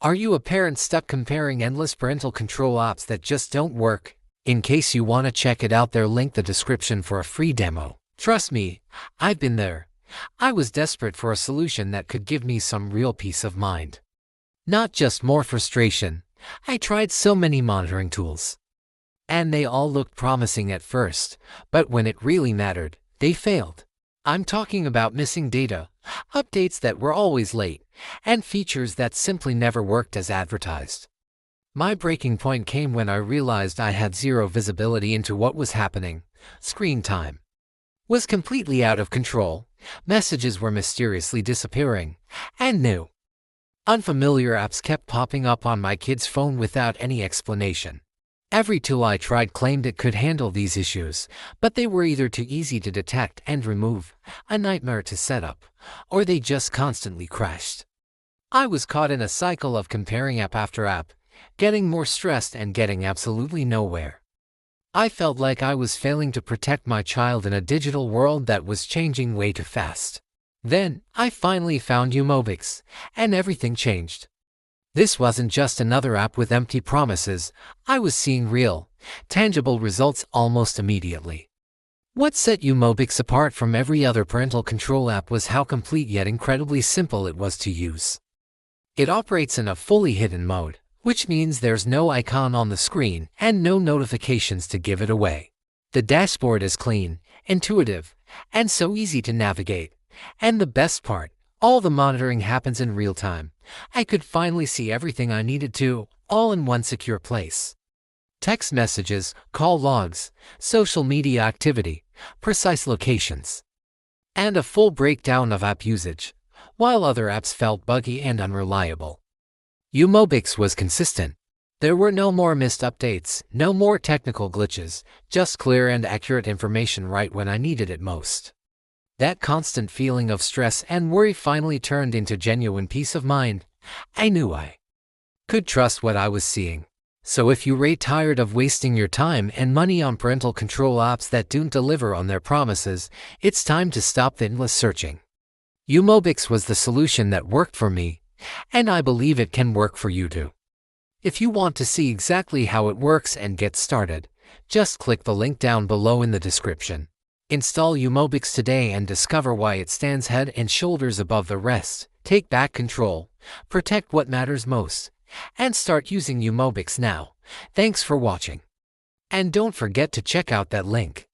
Are you a parent stuck comparing endless parental control apps that just don't work? In case you want to check it out, there link the description for a free demo. Trust me, I've been there. I was desperate for a solution that could give me some real peace of mind. Not just more frustration. I tried so many monitoring tools. And they all looked promising at first, but when it really mattered, they failed. I'm talking about missing data, updates that were always late, and features that simply never worked as advertised. My breaking point came when I realized I had zero visibility into what was happening. Screen time was completely out of control, messages were mysteriously disappearing, and new, unfamiliar apps kept popping up on my kid's phone without any explanation. Every tool I tried claimed it could handle these issues, but they were either too easy to detect and remove, a nightmare to set up, or they just constantly crashed. I was caught in a cycle of comparing app after app, getting more stressed and getting absolutely nowhere. I felt like I was failing to protect my child in a digital world that was changing way too fast. Then, I finally found Umobix, and everything changed. This wasn't just another app with empty promises. I was seeing real, tangible results almost immediately. What set Umobix apart from every other parental control app was how complete yet incredibly simple it was to use. It operates in a fully hidden mode, which means there's no icon on the screen and no notifications to give it away. The dashboard is clean, intuitive, and so easy to navigate. And the best part, all the monitoring happens in real time. I could finally see everything I needed to, all in one secure place. Text messages, call logs, social media activity, precise locations, and a full breakdown of app usage, while other apps felt buggy and unreliable. Umobix was consistent. There were no more missed updates, no more technical glitches, just clear and accurate information right when I needed it most. That constant feeling of stress and worry finally turned into genuine peace of mind. I knew I could trust what I was seeing. So if you're tired of wasting your time and money on parental control apps that don't deliver on their promises, it's time to stop the endless searching. Umobix was the solution that worked for me, and I believe it can work for you too. If you want to see exactly how it works and get started, just click the link down below in the description. Install Umobix today and discover why it stands head and shoulders above the rest. Take back control, protect what matters most, and start using Umobix now. Thanks for watching. And don't forget to check out that link.